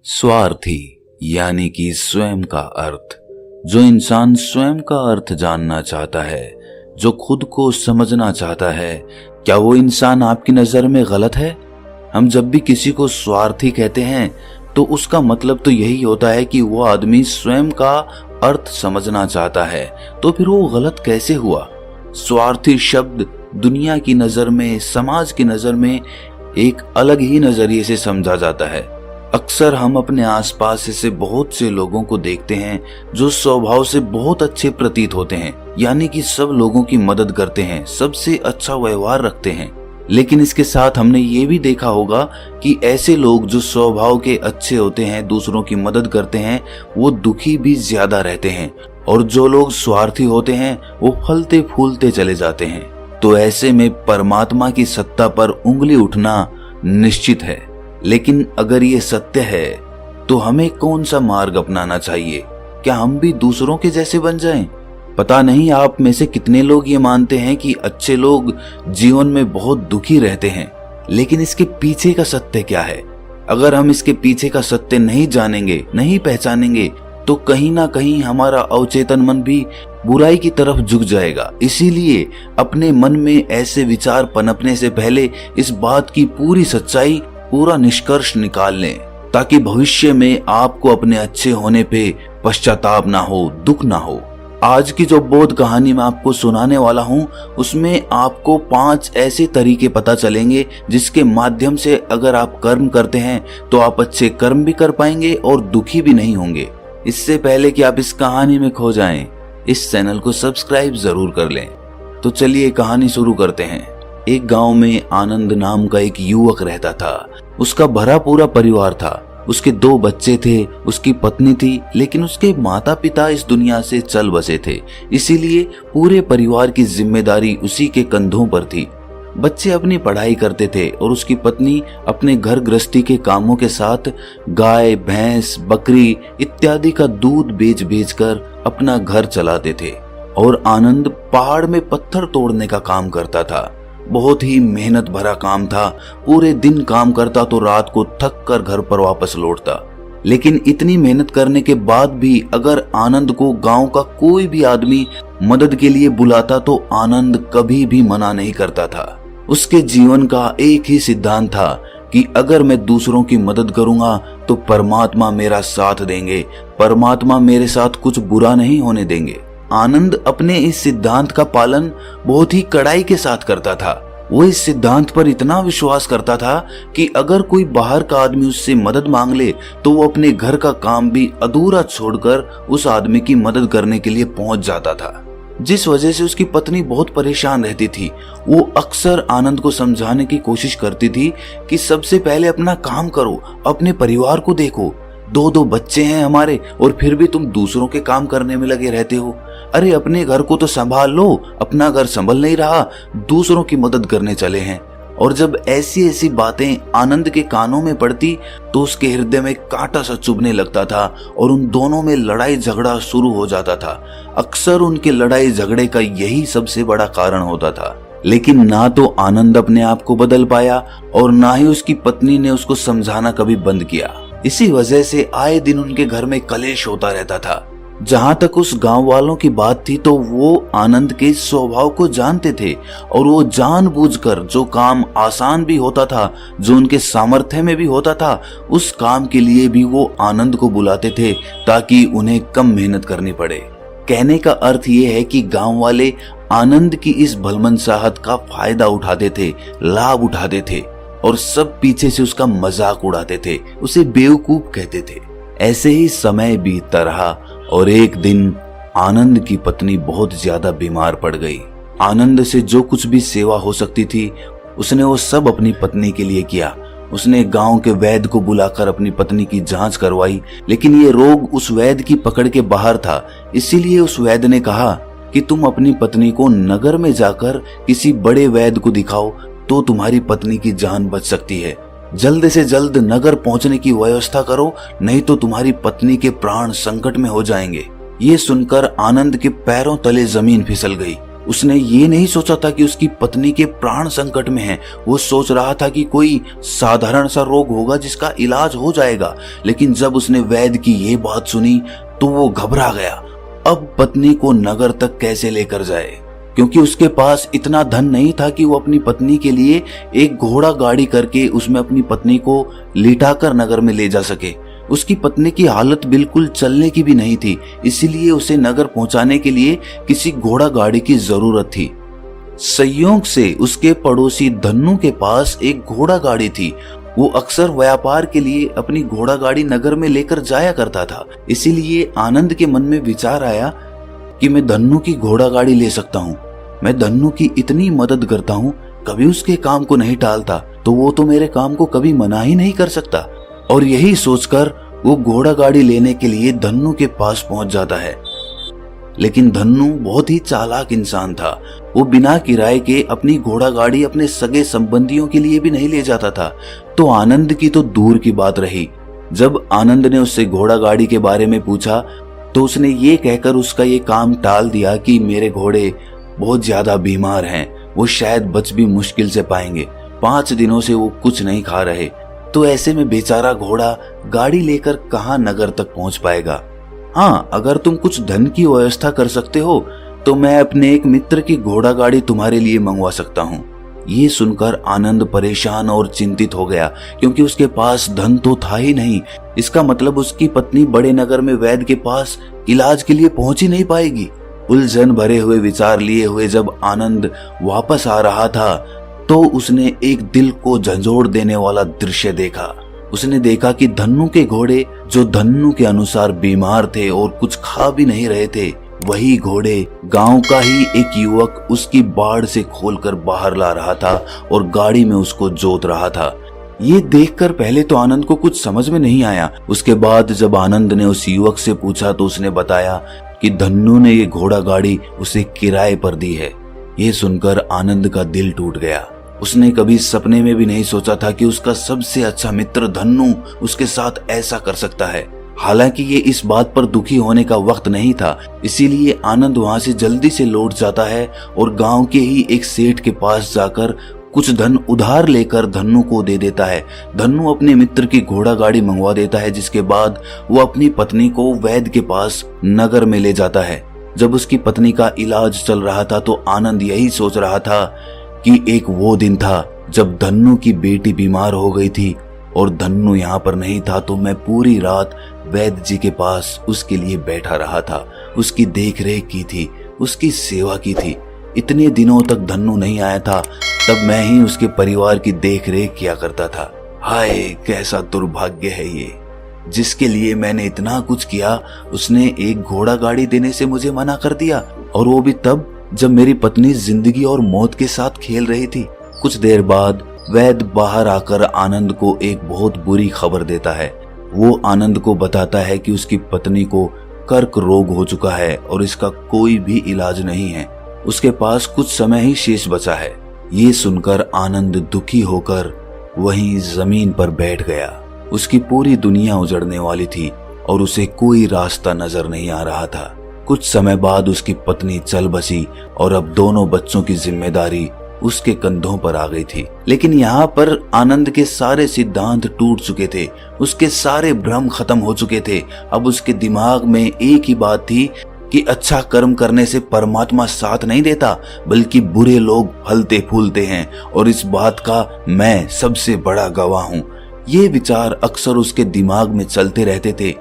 स्वार्थी यानी कि स्वयं का अर्थ। जो इंसान स्वयं का अर्थ जानना चाहता है, जो खुद को समझना चाहता है, क्या वो इंसान आपकी नजर में गलत है? हम जब भी किसी को स्वार्थी कहते हैं तो उसका मतलब तो यही होता है कि वो आदमी स्वयं का अर्थ समझना चाहता है। तो फिर वो गलत कैसे हुआ? स्वार्थी शब्द दुनिया की नजर में, समाज की नजर में एक अलग ही नजरिए से समझा जाता है। अक्सर हम अपने आसपास ऐसे बहुत से लोगों को देखते हैं जो स्वभाव से बहुत अच्छे प्रतीत होते हैं, यानी कि सब लोगों की मदद करते हैं, सबसे अच्छा व्यवहार रखते हैं। लेकिन इसके साथ हमने ये भी देखा होगा कि ऐसे लोग जो स्वभाव के अच्छे होते हैं, दूसरों की मदद करते हैं, वो दुखी भी ज्यादा रहते हैं। और जो लोग स्वार्थी होते हैं वो फलते फूलते चले जाते हैं। तो ऐसे में परमात्मा की सत्ता पर उंगली उठना निश्चित है। लेकिन अगर ये सत्य है तो हमें कौन सा मार्ग अपनाना चाहिए? क्या हम भी दूसरों के जैसे बन जाएं? पता नहीं आप में से कितने लोग ये मानते हैं कि अच्छे लोग जीवन में बहुत दुखी रहते हैं, लेकिन इसके पीछे का सत्य क्या है? अगर हम इसके पीछे का सत्य नहीं जानेंगे, नहीं पहचानेंगे, तो कहीं ना कहीं हमारा अवचेतन मन भी बुराई की तरफ झुक जाएगा। इसीलिए अपने मन में ऐसे विचार पनपने से पहले इस बात की पूरी सच्चाई, पूरा निष्कर्ष निकाल लें, ताकि भविष्य में आपको अपने अच्छे होने पे पश्चाताप ना हो, दुख ना हो। आज की जो बोध कहानी मैं आपको सुनाने वाला हूँ, उसमें आपको 5 ऐसे तरीके पता चलेंगे जिसके माध्यम से अगर आप कर्म करते हैं तो आप अच्छे कर्म भी कर पाएंगे और दुखी भी नहीं होंगे। इससे पहले कि आप इस कहानी में खो जाएं, इस चैनल को सब्सक्राइब जरूर कर लें। तो चलिए कहानी शुरू करते हैं। एक गांव में आनंद नाम का एक युवक रहता था। उसका भरा पूरा परिवार था। उसके 2 बच्चे थे, उसकी पत्नी थी, लेकिन उसके माता पिता इस दुनिया से चल बसे थे। इसीलिए पूरे परिवार की जिम्मेदारी उसी के कंधों पर थी। बच्चे अपनी पढ़ाई करते थे और उसकी पत्नी अपने घर गृहस्थी के कामों के साथ गाय, भैंस, बकरी इत्यादि का दूध बेच बेच कर अपना घर चलाते थे। और आनंद पहाड़ में पत्थर तोड़ने का काम करता था। बहुत ही मेहनत भरा काम था। पूरे दिन काम करता तो रात को थक कर घर पर वापस लौटता। लेकिन इतनी मेहनत करने के बाद भी अगर आनंद को गांव का कोई भी आदमी मदद के लिए बुलाता तो आनंद कभी भी मना नहीं करता था। उसके जीवन का एक ही सिद्धांत था कि अगर मैं दूसरों की मदद करूंगा तो परमात्मा मेरा साथ देंगे, परमात्मा मेरे साथ कुछ बुरा नहीं होने देंगे। आनंद अपने इस सिद्धांत का पालन बहुत ही कड़ाई के साथ करता था। वो इस सिद्धांत पर इतना विश्वास करता था कि अगर कोई बाहर का आदमी उससे मदद मांग ले तो वो अपने घर का काम भी अधूरा छोड़कर उस आदमी की मदद करने के लिए पहुंच जाता था। जिस वजह से उसकी पत्नी बहुत परेशान रहती थी। वो अक्सर आनंद को समझाने की कोशिश करती थी कि सबसे पहले अपना काम करो, अपने परिवार को देखो। 2 बच्चे हैं हमारे और फिर भी तुम दूसरों के काम करने में लगे रहते हो। अरे अपने घर को तो संभाल लो, अपना घर संभल नहीं रहा, दूसरों की मदद करने चले हैं। और जब ऐसी ऐसी बातें आनंद के कानों में पड़ती तो उसके हृदय में कांटा सा चुभने लगता था और उन दोनों में लड़ाई झगड़ा शुरू हो जाता था। अक्सर उनके लड़ाई झगड़े का यही सबसे बड़ा कारण होता था। लेकिन ना तो आनंद अपने आप को बदल पाया और ना ही उसकी पत्नी ने उसको समझाना कभी बंद किया। इसी वजह से आए दिन उनके घर में कलेश होता रहता था। जहां तक उस गांव वालों की बात थी तो वो आनंद के स्वभाव को जानते थे और वो जानबूझकर जो काम आसान भी होता था, जो उनके सामर्थ्य में भी होता था, उस काम के लिए भी वो आनंद को बुलाते थे ताकि उन्हें कम मेहनत करनी पड़े। कहने का अर्थ ये है कि गांव वाले आनंद की इस भलमनसाहत का फायदा उठाते थे, लाभ उठाते थे और सब पीछे से उसका मजाक उड़ाते थे, उसे बेवकूफ कहते थे। ऐसे ही समय बीतता रहा और एक दिन आनंद की पत्नी बहुत ज्यादा बीमार पड़ गई। आनंद से जो कुछ भी सेवा हो सकती थी उसने वो सब अपनी पत्नी के लिए किया। उसने गांव के वैद्य को बुलाकर अपनी पत्नी की जांच करवाई, लेकिन ये रोग उस वैद्य की पकड़ के बाहर था। इसीलिए उस वैद्य ने कहा कि तुम अपनी पत्नी को नगर में जाकर किसी बड़े वैद्य को दिखाओ तो तुम्हारी पत्नी की जान बच सकती है। जल्द से जल्द नगर पहुंचने की व्यवस्था करो, नहीं तो तुम्हारी पत्नी के प्राण संकट में हो जाएंगे। ये सुनकर आनंद के पैरों तले जमीन फिसल गई। उसने ये नहीं सोचा था कि उसकी पत्नी के प्राण संकट में हैं। वो सोच रहा था कि कोई साधारण सा रोग होगा जिसका इलाज हो जाएगा। लेकिन जब उसने वैद्य की ये बात सुनी तो वो घबरा गया। अब पत्नी को नगर तक कैसे लेकर जाए, क्योंकि उसके पास इतना धन नहीं था कि वो अपनी पत्नी के लिए एक घोड़ा गाड़ी करके उसमें अपनी पत्नी को लिटाकर नगर में ले जा सके। उसकी पत्नी की हालत बिल्कुल चलने की भी नहीं थी, इसीलिए उसे नगर पहुंचाने के लिए किसी घोड़ा गाड़ी की जरूरत थी। संयोग से उसके पड़ोसी धन्नू के पास एक घोड़ा गाड़ी थी। वो अक्सर व्यापार के लिए अपनी घोड़ा गाड़ी नगर में लेकर जाया करता था। इसीलिए आनंद के मन में विचार आया कि मैं धन्नू की घोड़ा गाड़ी ले सकता हूँ। मैं धन्नू की इतनी मदद करता हूँ, कभी उसके काम को नहीं टालता, तो वो तो मेरे काम को कभी मना ही नहीं कर सकता। और यही सोचकर वो घोड़ा गाड़ी लेने के लिए धन्नू के पास पहुंच जाता है। लेकिन धन्नू बहुत ही चालाक इंसान था। वो बिना किराए के अपनी घोड़ा गाड़ी अपने सगे संबंधियों के लिए भी नहीं ले जाता था। तो आनंद की तो दूर की बात रही। जब आनंद ने उससे घोड़ा गाड़ी के बारे में पूछा तो उसने ये कहकर उसका ये काम टाल दिया कि मेरे घोड़े बहुत ज्यादा बीमार हैं, वो शायद बच भी मुश्किल से पाएंगे। 5 दिनों से वो कुछ नहीं खा रहे, तो ऐसे में बेचारा घोड़ा गाड़ी लेकर कहाँ नगर तक पहुंच पाएगा। हाँ, अगर तुम कुछ धन की व्यवस्था कर सकते हो तो मैं अपने एक मित्र की घोड़ा गाड़ी तुम्हारे लिए मंगवा सकता हूँ। ये सुनकर आनंद परेशान और चिंतित हो गया, क्योंकि उसके पास धन तो था ही नहीं। इसका मतलब उसकी पत्नी बड़े नगर में वैद्य के पास इलाज के लिए पहुंच ही नहीं पाएगी। उलझन भरे हुए विचार लिए हुए जब आनंद वापस आ रहा था तो उसने एक दिल को झंझोड़ देने वाला दृश्य देखा। उसने देखा कि धन्नू के घोड़े, जो धन्नू के अनुसार बीमार थे और कुछ खा भी नहीं रहे थे, वही घोड़े गांव का ही एक युवक उसकी बाड़ से खोलकर बाहर ला रहा था और गाड़ी में उसको जोत रहा था। ये देखकर पहले तो आनंद को कुछ समझ में नहीं आया। उसके बाद जब आनंद ने उस युवक से पूछा तो उसने बताया कि धन्नू ने ये घोड़ा गाड़ी उसे किराए पर दी है। ये सुनकर आनंद का दिल टूट गया। उसने कभी सपने में भी नहीं सोचा था कि उसका सबसे अच्छा मित्र धन्नू उसके साथ ऐसा कर सकता है। हालांकि ये इस बात पर दुखी होने का वक्त नहीं था, इसीलिए आनंद वहां से जल्दी से लौट जाता है और गांव के ही एक सेठ के पास जाकर कुछ धन उधार लेकर धन्नू को दे देता है। धन्नू अपने मित्र की घोड़ा गाड़ी मंगवा देता है, जिसके बाद वो अपनी पत्नी को वैद्य के पास नगर में ले जाता है। जब उसकी पत्नी का इलाज चल रहा था तो आनंद यही सोच रहा था कि एक वो दिन था जब धन्नू की बेटी बीमार हो गई थी और धन्नू यहाँ पर नहीं था, तो मैं पूरी रात वैद्य जी के पास उसके लिए बैठा रहा था, उसकी देख रेख की थी, उसकी सेवा की थी। इतने दिनों तक धन्नू नहीं आया था, तब मैं ही उसके परिवार की देख रेख किया करता था। हाय, कैसा दुर्भाग्य है ये। जिसके लिए मैंने इतना कुछ किया, उसने एक घोड़ा गाड़ी देने से मुझे मना कर दिया, और वो भी तब जब मेरी पत्नी जिंदगी और मौत के साथ खेल रही थी। कुछ देर बाद वैद्य बाहर आकर आनंद को एक बहुत बुरी खबर देता है। वो आनंद को बताता है कि उसकी पत्नी को कर्क रोग हो चुका है और इसका कोई भी इलाज नहीं है। उसके पास कुछ समय ही शेष बचा है। ये सुनकर आनंद दुखी होकर वहीं जमीन पर बैठ गया। उसकी पूरी दुनिया उजड़ने वाली थी और उसे कोई रास्ता नजर नहीं आ रहा था। कुछ समय बाद उसकी पत्नी चल बसी और अब दोनों बच्चों की जिम्मेदारी उसके कंधों पर आ गई थी। लेकिन यहाँ पर आनंद के सारे सिद्धांत टूट चुके थे, उसके सारे भ्रम खत्म हो चुके थे। अब उसके दिमाग में एक ही बात थी कि अच्छा कर्म करने से परमात्मा साथ नहीं देता, बल्कि बुरे लोग फलते फूलते हैं, और इस बात का मैं सबसे बड़ा गवाह हूँ। ये विचार अक्सर उसके दिमाग में चलते रहते थे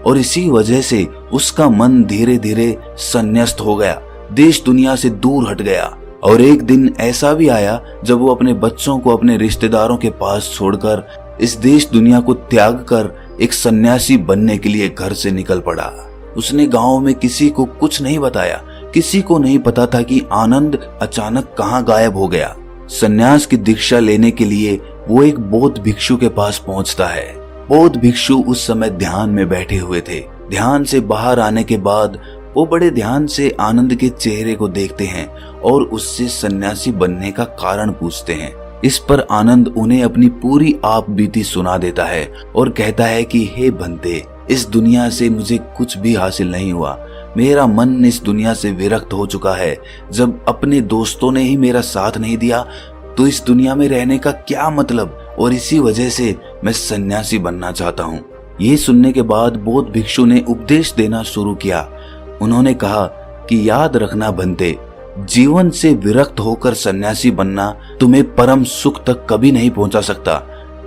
और इसी वजह से उसका मन धीरे धीरे संन्यास्त हो गया, देश दुनिया से दूर हट गया। और एक दिन ऐसा भी आया जब वो अपने बच्चों को अपने रिश्तेदारों के पास छोड़कर इस देश दुनिया को त्याग कर एक सन्यासी बनने के लिए घर से निकल पड़ा। उसने गांव में किसी को कुछ नहीं बताया। किसी को नहीं पता था कि आनंद अचानक कहाँ गायब हो गया। सन्यास की दीक्षा लेने के लिए वो एक बौद्ध भिक्षु के पास पहुंचता है। बौद्ध भिक्षु उस समय ध्यान में बैठे हुए थे। ध्यान से बाहर आने के बाद वो बड़े ध्यान से आनंद के चेहरे को देखते हैं और उससे सन्यासी बनने का कारण पूछते हैं। इस पर आनंद उन्हें अपनी पूरी आप बीती सुना देता है और कहता है कि हे बंदे, इस दुनिया से मुझे कुछ भी हासिल नहीं हुआ। मेरा मन इस दुनिया से विरक्त हो चुका है। जब अपने दोस्तों ने ही मेरा साथ नहीं दिया तो इस दुनिया में रहने का क्या मतलब, और इसी वजह से मैं सन्यासी बनना चाहता हूँ। ये सुनने के बाद बौद्ध भिक्षु ने उपदेश देना शुरू किया। उन्होंने कहा कि याद रखना बंते, जीवन से विरक्त होकर सन्यासी बनना तुम्हें परम सुख तक कभी नहीं पहुंचा सकता,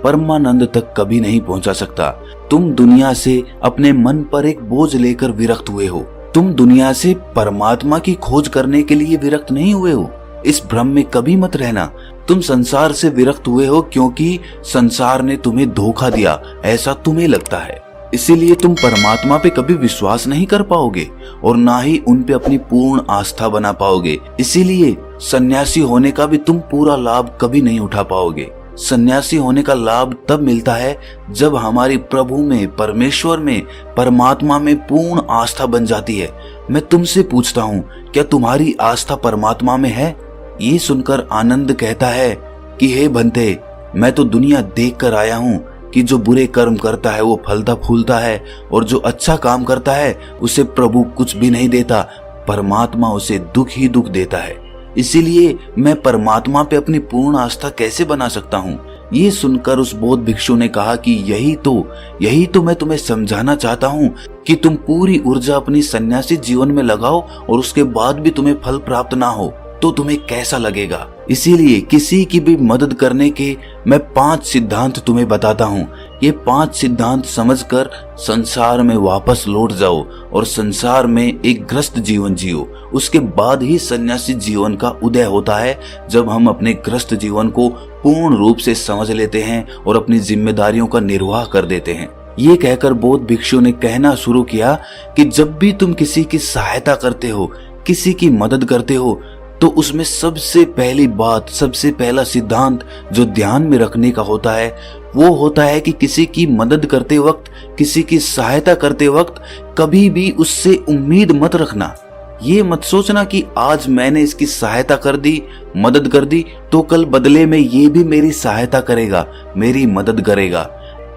परमानंद तक कभी नहीं पहुंचा सकता। तुम दुनिया से अपने मन पर एक बोझ लेकर विरक्त हुए हो। तुम दुनिया से परमात्मा की खोज करने के लिए विरक्त नहीं हुए हो। इस भ्रम में कभी मत रहना। तुम संसार से विरक्त हुए हो क्योंकि संसार ने तुम्हें धोखा दिया, ऐसा तुम्हें लगता है। इसीलिए तुम परमात्मा पे कभी विश्वास नहीं कर पाओगे और ना ही उन पे अपनी पूर्ण आस्था बना पाओगे। इसीलिए सन्यासी होने का भी तुम पूरा लाभ कभी नहीं उठा पाओगे। सन्यासी होने का लाभ तब मिलता है जब हमारी प्रभु में, परमेश्वर में, परमात्मा में पूर्ण आस्था बन जाती है। मैं तुमसे पूछता हूँ, क्या तुम्हारी आस्था परमात्मा में है? ये सुनकर आनंद कहता है कि हे बंते, मैं तो दुनिया देख कर आया हूँ कि जो बुरे कर्म करता है वो फलता फूलता है, और जो अच्छा काम करता है उसे प्रभु कुछ भी नहीं देता, परमात्मा उसे दुख ही दुख देता है। इसीलिए मैं परमात्मा पे अपनी पूर्ण आस्था कैसे बना सकता हूँ? ये सुनकर उस बौद्ध भिक्षु ने कहा कि यही तो मैं तुम्हें समझाना चाहता हूँ कि तुम पूरी ऊर्जा अपनी सन्यासी जीवन में लगाओ और उसके बाद भी तुम्हें फल प्राप्त ना हो तो तुम्हें कैसा लगेगा। इसीलिए किसी की भी मदद करने के मैं 5 सिद्धांत तुम्हें बताता हूँ। ये 5 सिद्धांत समझकर संसार में वापस लौट जाओ और संसार में एक ग्रस्त जीवन जियो। उसके बाद ही सन्यासी जीवन का उदय होता है, जब हम अपने ग्रस्त जीवन को पूर्ण रूप से समझ लेते हैं और अपनी जिम्मेदारियों का निर्वाह कर देते हैं। ये कहकर बौद्ध भिक्षु ने कहना शुरू किया कि जब भी तुम किसी की सहायता करते हो, किसी की मदद करते हो, तो उसमें सबसे पहली बात, सबसे पहला सिद्धांत जो ध्यान में रखने का होता है वो होता है कि किसी की मदद करते वक्त, किसी की सहायता करते वक्त कभी भी उससे उम्मीद मत रखना। ये मत सोचना कि आज मैंने इसकी सहायता कर दी, मदद कर दी, तो कल बदले में ये भी मेरी सहायता करेगा, मेरी मदद करेगा।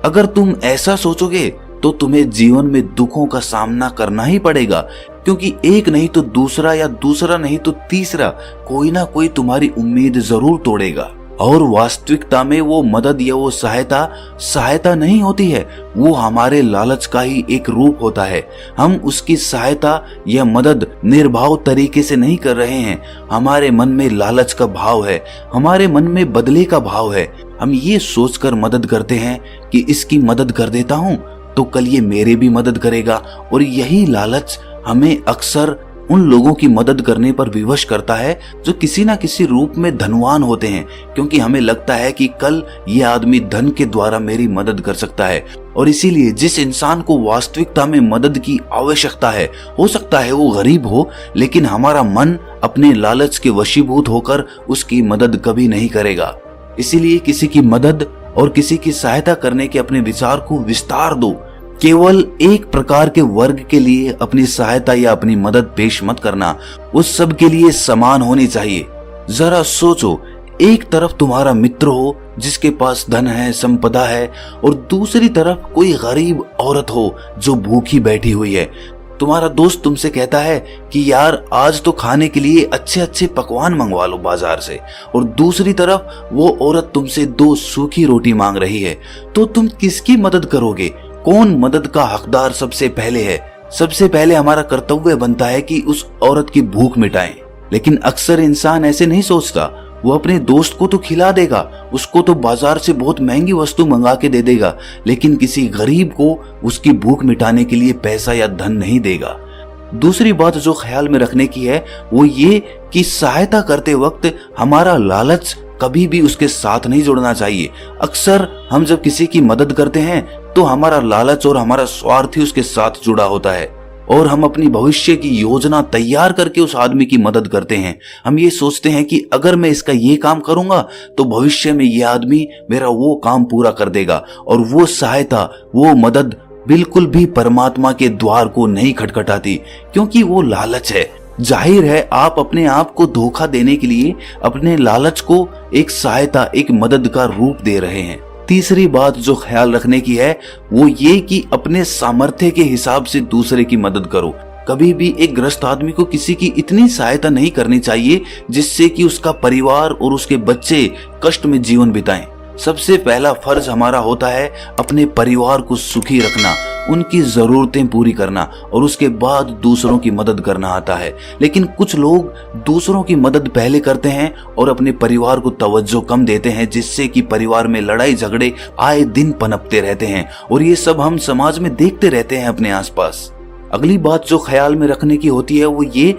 अगर तुम ऐसा सोचोगे तो तुम्हें जीवन में दुखों का सामना करना ही पड़ेगा, क्योंकि एक नहीं तो दूसरा, या दूसरा नहीं तो तीसरा, कोई ना कोई तुम्हारी उम्मीद जरूर तोड़ेगा। और वास्तविकता में वो मदद या वो सहायता नहीं होती है, वो हमारे लालच का ही एक रूप होता है। हम उसकी सहायता या मदद निर्भाव तरीके से नहीं कर रहे हैं। हमारे मन में लालच का भाव है, हमारे मन में बदले का भाव है। हम ये सोचकर मदद करते हैं कि इसकी मदद कर देता हूँ तो कल ये मेरे भी मदद करेगा, और यही लालच हमें अक्सर उन लोगों की मदद करने पर विवश करता है जो किसी ना किसी रूप में धनवान होते हैं, क्योंकि हमें लगता है कि कल ये आदमी धन के द्वारा मेरी मदद कर सकता है। और इसीलिए जिस इंसान को वास्तविकता में मदद की आवश्यकता है, हो सकता है वो गरीब हो, लेकिन हमारा मन अपने लालच के वशीभूत होकर उसकी मदद कभी नहीं करेगा। इसीलिए किसी की मदद और किसी की सहायता करने के अपने विचार को विस्तार दो। केवल एक प्रकार के वर्ग के लिए अपनी सहायता या अपनी मदद पेश मत करना, उस सब के लिए समान होनी चाहिए। जरा सोचो, एक तरफ तुम्हारा मित्र हो जिसके पास धन है, संपदा है, और दूसरी तरफ कोई गरीब औरत हो जो भूखी बैठी हुई है। तुम्हारा दोस्त तुमसे कहता है कि यार आज तो खाने के लिए अच्छे अच्छे पकवान मंगवा लो बाजार से, और दूसरी तरफ वो औरत तुमसे 2 सूखी रोटी मांग रही है, तो तुम किसकी मदद करोगे? कौन मदद का हकदार सबसे पहले है? सबसे पहले हमारा कर्तव्य बनता है कि उस औरत की भूख मिटाएं। लेकिन अक्सर इंसान ऐसे नहीं सोचता। वो अपने दोस्त को तो खिला देगा, उसको तो बाजार से बहुत महंगी वस्तु मंगा के दे देगा, लेकिन किसी गरीब को उसकी भूख मिटाने के लिए पैसा या धन नहीं देगा। दूसरी बात जो ख्याल में रखने की है वो ये कि सहायता करते वक्त हमारा लालच कभी भी उसके साथ नहीं जुड़ना चाहिए। अक्सर हम जब किसी की मदद करते हैं तो हमारा लालच और हमारा स्वार्थ ही उसके साथ जुड़ा होता है, और हम अपनी भविष्य की योजना तैयार करके उस आदमी की मदद करते हैं। हम ये सोचते हैं कि अगर मैं इसका ये काम करूंगा तो भविष्य में ये आदमी मेरा वो काम पूरा कर देगा, और वो सहायता, वो मदद बिल्कुल भी परमात्मा के द्वार को नहीं खटखटाती, क्योंकि वो लालच है। जाहिर है आप अपने आप को धोखा देने के लिए अपने लालच को एक सहायता, एक मदद का रूप दे रहे हैं। तीसरी बात जो ख्याल रखने की है वो ये कि अपने सामर्थ्य के हिसाब से दूसरे की मदद करो। कभी भी एक ग्रस्त आदमी को किसी की इतनी सहायता नहीं करनी चाहिए जिससे कि उसका परिवार और उसके बच्चे कष्ट में जीवन बिताएं। सबसे पहला फर्ज हमारा होता है अपने परिवार को सुखी रखना, उनकी जरूरतें पूरी करना और उसके बाद दूसरों की मदद करना आता है। लेकिन कुछ लोग दूसरों की मदद पहले करते हैं और अपने परिवार को तवज्जो कम देते हैं, जिससे कि परिवार में लड़ाई झगड़े आए दिन पनपते रहते हैं और ये सब हम समाज में देखते रहते हैं अपने आसपास। अगली बात जो ख्याल में रखने की होती है वो ये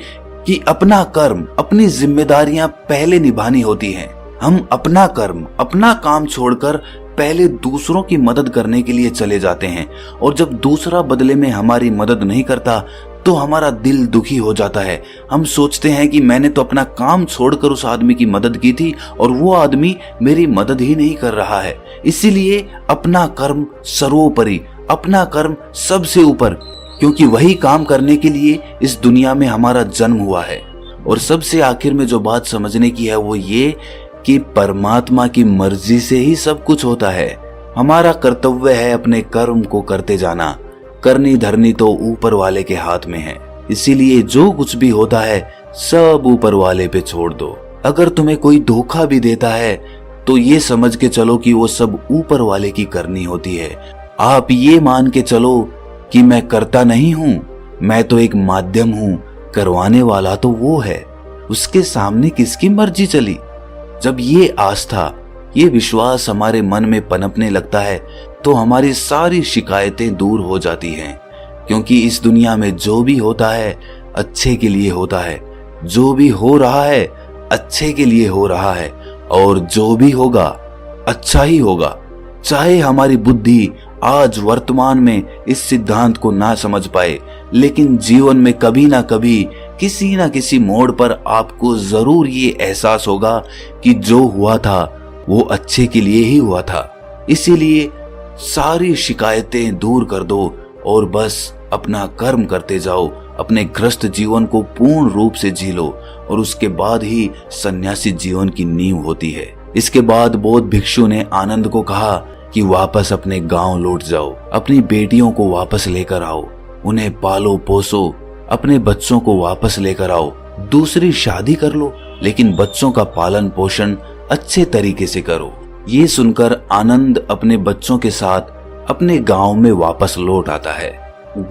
कि अपना कर्म, अपनी जिम्मेदारियां पहले निभानी होती हैं। हम अपना कर्म, अपना काम छोड़कर पहले दूसरों की मदद करने के लिए चले जाते हैं और जब दूसरा बदले में हमारी मदद नहीं करता तो हमारा दिल दुखी हो जाता है। हम सोचते हैं कि मैंने तो अपना काम छोड़कर उस आदमी की मदद की थी और वो आदमी मेरी मदद ही नहीं कर रहा है। इसीलिए अपना कर्म सर्वोपरि, अपना कर्म सबसे ऊपर, क्योंकि वही काम करने के लिए इस दुनिया में हमारा जन्म हुआ है। और सबसे आखिर में जो बात समझने की है वो ये कि परमात्मा की मर्जी से ही सब कुछ होता है। हमारा कर्तव्य है अपने कर्म को करते जाना। करनी धरनी तो ऊपर वाले के हाथ में है, इसीलिए जो कुछ भी होता है सब ऊपर वाले पे छोड़ दो। अगर तुम्हें कोई धोखा भी देता है तो ये समझ के चलो कि वो सब ऊपर वाले की करनी होती है। आप ये मान के चलो कि मैं करता नहीं हूं, मैं तो एक माध्यम हूं, करवाने वाला तो वो है, उसके सामने किसकी मर्जी चली। जब ये आस्था, ये विश्वास हमारे मन में पनपने लगता है तो हमारी सारी शिकायतें दूर हो जाती हैं, क्योंकि इस दुनिया में जो भी होता है अच्छे के लिए होता है, जो भी हो रहा है अच्छे के लिए हो रहा है और जो भी होगा अच्छा ही होगा। चाहे हमारी बुद्धि आज वर्तमान में इस सिद्धांत को ना समझ पाए, लेकिन जीवन में कभी ना कभी किसी ना किसी मोड़ पर आपको जरूर ये एहसास होगा कि जो हुआ था वो अच्छे के लिए ही हुआ था। इसीलिए सारी शिकायतें दूर कर दो और बस अपना कर्म करते जाओ, अपने ग्रस्त जीवन को पूर्ण रूप से जी लो और उसके बाद ही सन्यासी जीवन की नींव होती है। इसके बाद बौद्ध भिक्षु ने आनंद को कहा कि वापस अपने गांव लौट जाओ, अपनी बेटियों को वापस लेकर आओ, उन्हें पालो पोसो, अपने बच्चों को वापस लेकर आओ, दूसरी शादी कर लो, लेकिन बच्चों का पालन पोषण अच्छे तरीके से करो। ये सुनकर आनंद अपने बच्चों के साथ अपने गांव में वापस लौट आता है।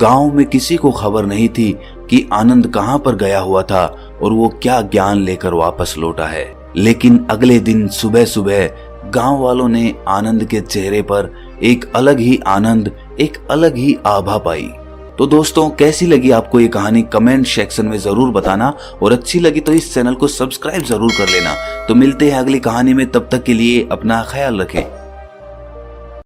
गांव में किसी को खबर नहीं थी कि आनंद कहां पर गया हुआ था और वो क्या ज्ञान लेकर वापस लौटा है। लेकिन अगले दिन सुबह सुबह गांव वालों ने आनंद के चेहरे पर एक अलग ही आनंद, एक अलग ही आभा पाई। तो दोस्तों, कैसी लगी आपको ये कहानी कमेंट सेक्शन में जरूर बताना और अच्छी लगी तो इस चैनल को सब्सक्राइब जरूर कर लेना। तो मिलते हैं अगली कहानी में, तब तक के लिए अपना ख्याल रखें।